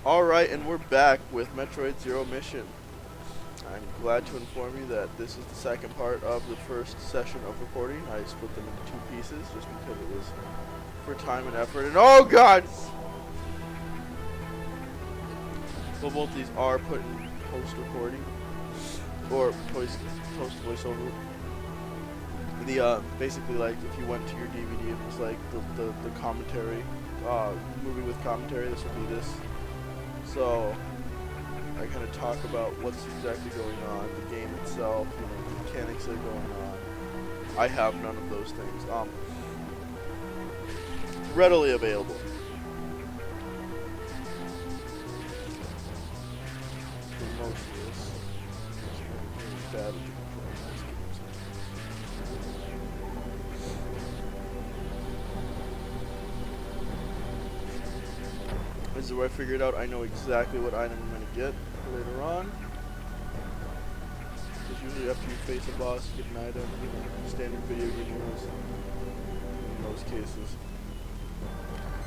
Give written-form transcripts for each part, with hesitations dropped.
Alright, and we're back with Metroid Zero Mission. I'm glad to inform you that this is the second part of the first session of recording. I split them into two pieces just because it was for time and effort. And oh god! Well, both these are put in post-recording. Or post-voiceover. Basically, like, if you went to your DVD, it was like the commentary, movie with commentary, this would be this. So, I kind of talk about what's exactly going on, the game itself, you know, the mechanics that are going on. I have none of those things. Readily available. For most of this. Bad. This is where I figured out I know exactly what item I'm going to get later on. Because usually after you face a boss, you get an item, you know, standard video game rules in most cases.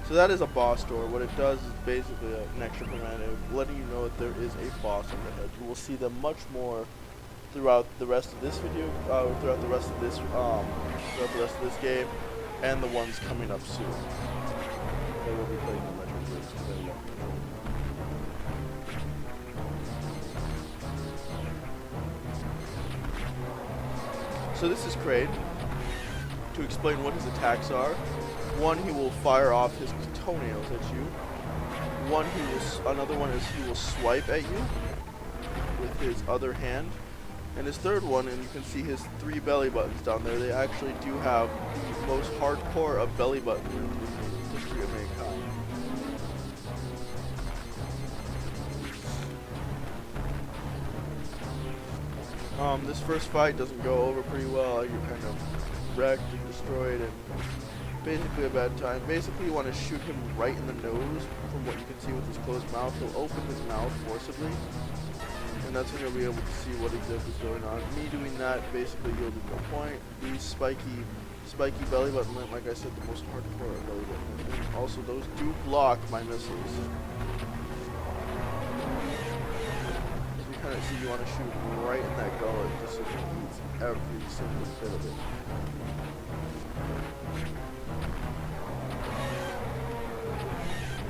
So that is a boss door. What it does is basically an extra command letting you know that there is a boss up ahead. You will see them much more throughout the rest of this video, throughout the rest of this game, and the ones coming up soon. They will be playing the Metroid. So this is Kraid. To explain what his attacks are, one, he will fire off his toenails at you. Another one is he will swipe at you with his other hand. And his third one, and you can see his 3 belly buttons down there, they actually do have the most hardcore of belly buttons in the history of mankind. This first fight doesn't go over pretty well. You're kind of wrecked and destroyed and basically a bad time. Basically you want to shoot him right in the nose from what you can see with his closed mouth. He'll open his mouth forcibly, and that's when you'll be able to see what exactly is going on. Me doing that basically yielded no point. These spiky belly button, like I said, the most hardcore belly button. And also those do block my missiles. Kind of see you want to shoot right in that gullet just so it eats every single bit of it.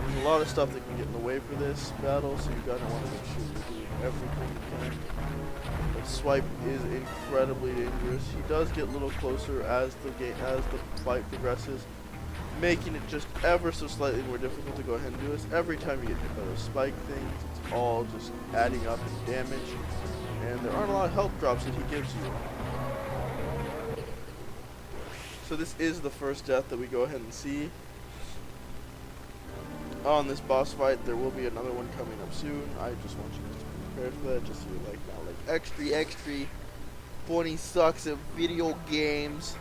There's a lot of stuff that can get in the way for this battle, so you gotta want to make sure you're doing everything you can. But swipe is incredibly dangerous. He does get a little closer as the fight progresses, making it just ever so slightly more difficult to go ahead and do this. Every time you get hit by those spike things, it's all just adding up in damage, and there aren't a lot of health drops that he gives you. So this is the first death that we go ahead and see on this boss fight. There will be another one coming up soon. I just want you guys to be prepared for that, just so you're like now, like extra Bonnie sucks at video games.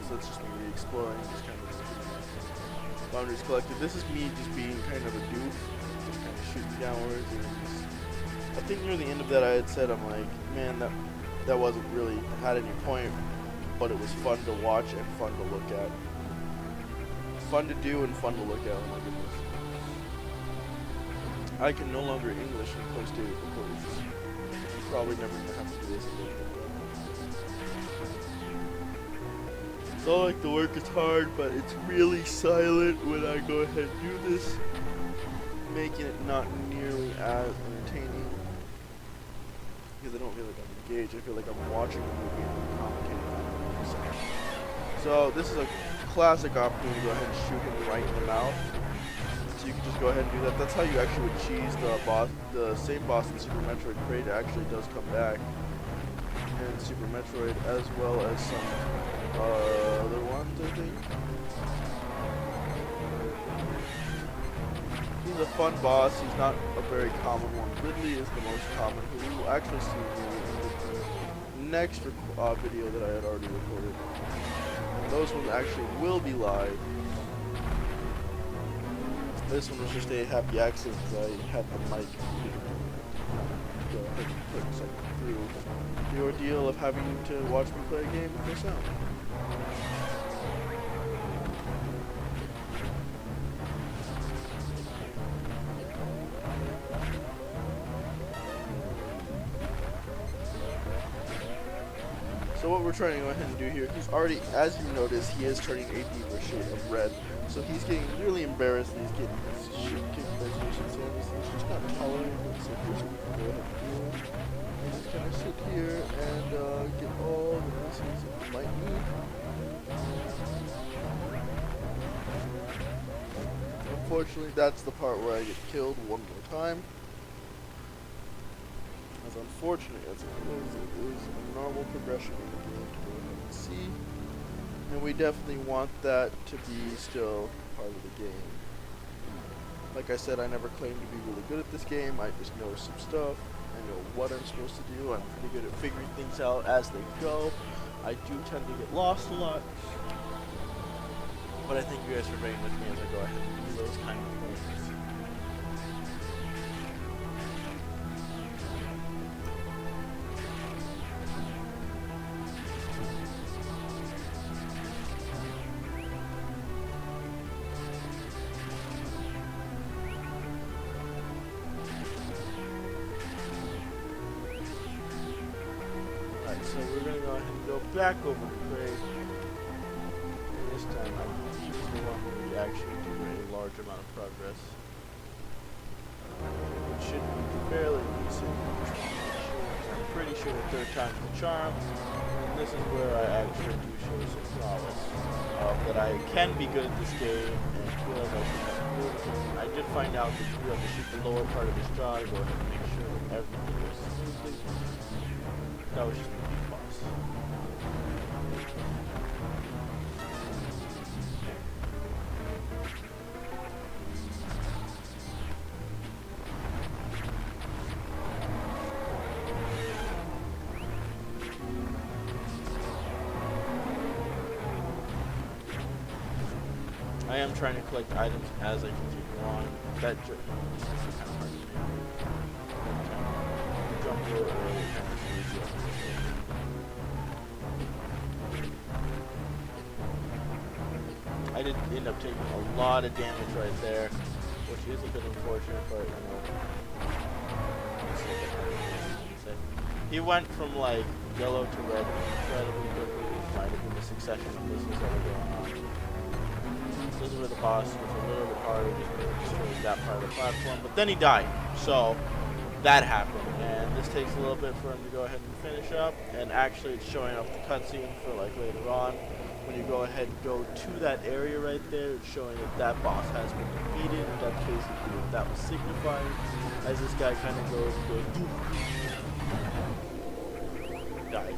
So it's just me re-exploring, just kind of just boundaries collected. This is me just being kind of a doof, just kind of shooting downwards. And just, I think near the end of that I had said, I'm like, man, that wasn't really had any point, but it was fun to watch and fun to look at. Fun to do and fun to look at, oh my goodness. I can no longer English in post-dated recordings. Probably never gonna have to do this again. So like the work is hard, but it's really silent when I go ahead and do this, making it not nearly as entertaining, because I don't feel like I'm engaged. I feel like I'm watching a movie and I'm commentating on it. So this is a classic opportunity to go ahead and shoot him right in the mouth. So you can just go ahead and do that. That's how you actually would cheese the same boss in Super Metroid. Kraid actually does come back in Super Metroid, as well as some other ones, I think. He's a fun boss. He's not a very common one. Ridley is the most common, who we will actually see in the next video that I had already recorded. And those ones actually will be live. This one was just a happy accident because I had the mic go ahead and put something through the ordeal of having to watch me play a game with no sound. So what we're trying to go ahead and do here, he's already, as you notice, he is turning a deeper shade of red. So he's getting really embarrassed and he's getting his shit kicked by Jason Samus. He's just not tolerating it. So here's what we can go ahead and do. You just kind of sit here and get all the missiles that you might need. Unfortunately, that's the part where I get killed one more time. As unfortunate as it is a normal progression in the game to go ahead and see. And we definitely want that to be still part of the game. Like I said, I never claimed to be really good at this game. I just know some stuff. I know what I'm supposed to do. I'm pretty good at figuring things out as they go. I do tend to get lost a lot. But I think you guys are bearing with me as I go ahead and do those kind of things. So we're going to go ahead and go back over the grade. And this time I use the one where we actually do a large amount of progress. Which should be fairly decent. I'm pretty sure the third time's the charm. And this is where I actually do show some prowess. That I can be good at this game and feel like I should have good. I did find out that you have to shoot the lower part of this jaw to go ahead and make sure that everything goes smoothly. That was just a big boss. I am trying to collect items as I continue on. That is kind of hard to do. Jump a little early, kind of easy. I did end up taking a lot of damage right there, which is a bit unfortunate, but you know. He went from like yellow to red incredibly quickly. It might have been the succession of missiles that were going on. This is where the boss was a little bit harder, just destroyed that part of the platform, but then he died. So that happened, and this takes a little bit for him to go ahead and finish up, and actually it's showing up the cutscene for like later on. When you go ahead and go to that area right there, it's showing that that boss has been defeated. That's basically what that was signifying, as this guy kind of goes, died.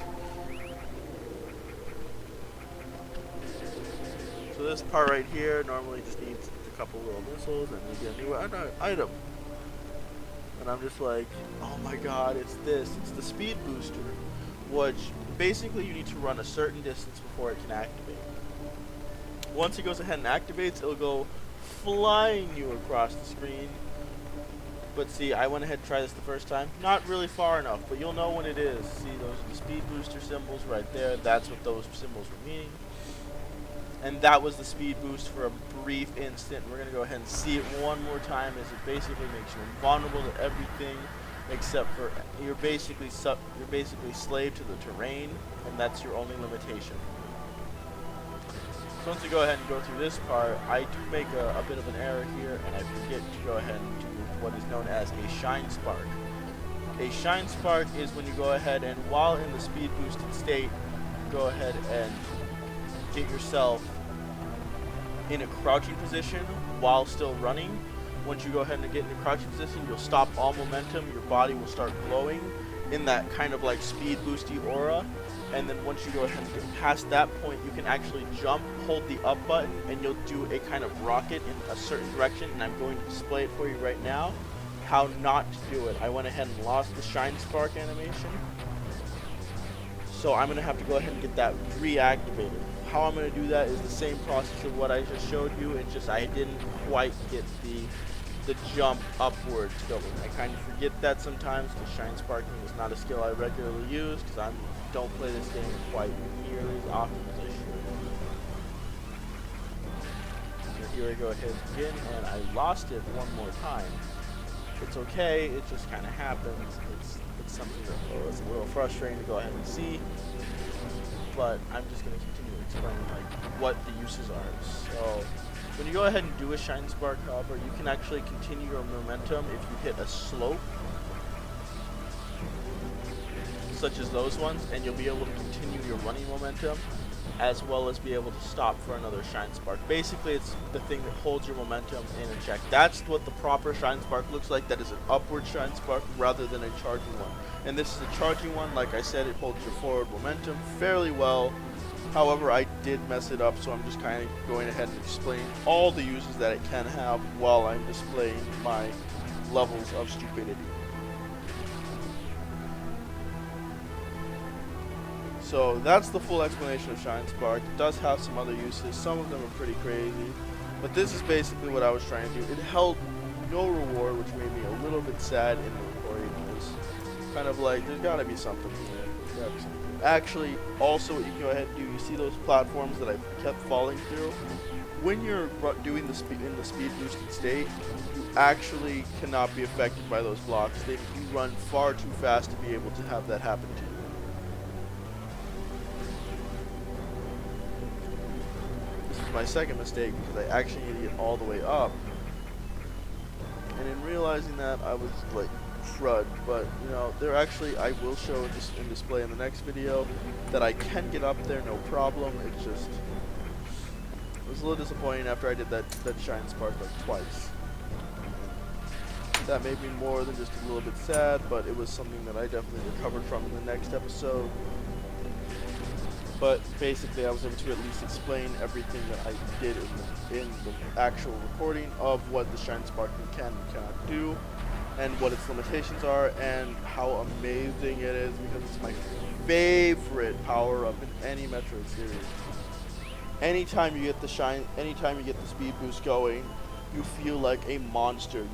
So this part right here normally just needs a couple little missiles, and you get a new item. And I'm just like, oh my god, it's this. It's the speed booster, which basically you need to run a certain distance before it can activate. Once it goes ahead and activates, it'll go flying you across the screen. But see, I went ahead and tried this the first time. Not really far enough, but you'll know when it is. See, those are the speed booster symbols right there. That's what those symbols were meaning. And that was the speed boost for a brief instant. We're going to go ahead and see it one more time, as it basically makes you invulnerable to everything except for you're basically slave to the terrain, and that's your only limitation. So once you go ahead and go through this part, I do make a bit of an error here, and I forget to go ahead and do what is known as a shine spark. A shine spark is when you go ahead and, while in the speed boosted state, go ahead and get yourself in a crouching position while still running. Once you go ahead and get in a crouching position, you'll stop all momentum, your body will start glowing in that kind of like speed boosty aura, and then once you go ahead and get past that point, you can actually jump, hold the up button, and you'll do a kind of rocket in a certain direction, and I'm going to display it for you right now, how not to do it. I went ahead and lost the shine spark animation, so I'm going to have to go ahead and get that reactivated. How I'm going to do that is the same process of what I just showed you. It's just I didn't quite get the jump upwards going. I kind of forget that sometimes, because shine sparking is not a skill I regularly use, because I don't play this game quite nearly as often as I should. So here I go ahead again, and I lost it one more time. It's okay, it just kind of happens. It's something that is a little frustrating to go ahead and see. but I'm just going to continue to explain like what the uses are. So when you go ahead and do a Shine Spark, however, you can actually continue your momentum if you hit a slope, such as those ones, and you'll be able to continue your running momentum, as well as be able to stop for another Shine Spark. Basically, it's the thing that holds your momentum in a check. That's what the proper Shine Spark looks like. That is an upward Shine Spark rather than a charging one. And this is a charging one. Like I said, it holds your forward momentum fairly well. However, I did mess it up, so I'm just kind of going ahead and explaining all the uses that it can have while I'm displaying my levels of stupidity. So that's the full explanation of Shine Spark. It does have some other uses. Some of them are pretty crazy. But this is basically what I was trying to do. It held no reward, which made me a little bit sad in the recording. It was kind of like, there's got to be something here. There's gotta be something. Actually, also what you can go ahead and do, you see those platforms that I kept falling through? When you're doing the speed in the speed boosted state, you actually cannot be affected by those blocks. You run far too fast to be able to have that happen to you. My second mistake, because I actually need to get all the way up, and in realizing that, I was like crud. But you know, there actually, I will show this in display in the next video that I can get up there no problem. It was a little disappointing after I did that Shine Spark like twice. That made me more than just a little bit sad, but it was something that I definitely recovered from in the next episode. But basically, I was able to at least explain everything that I did in the actual recording of what the Shine Spark can and cannot do, and what its limitations are, and how amazing it is, because it's my favorite power-up in any Metroid series. Anytime you get the speed boost going, you feel like a monster.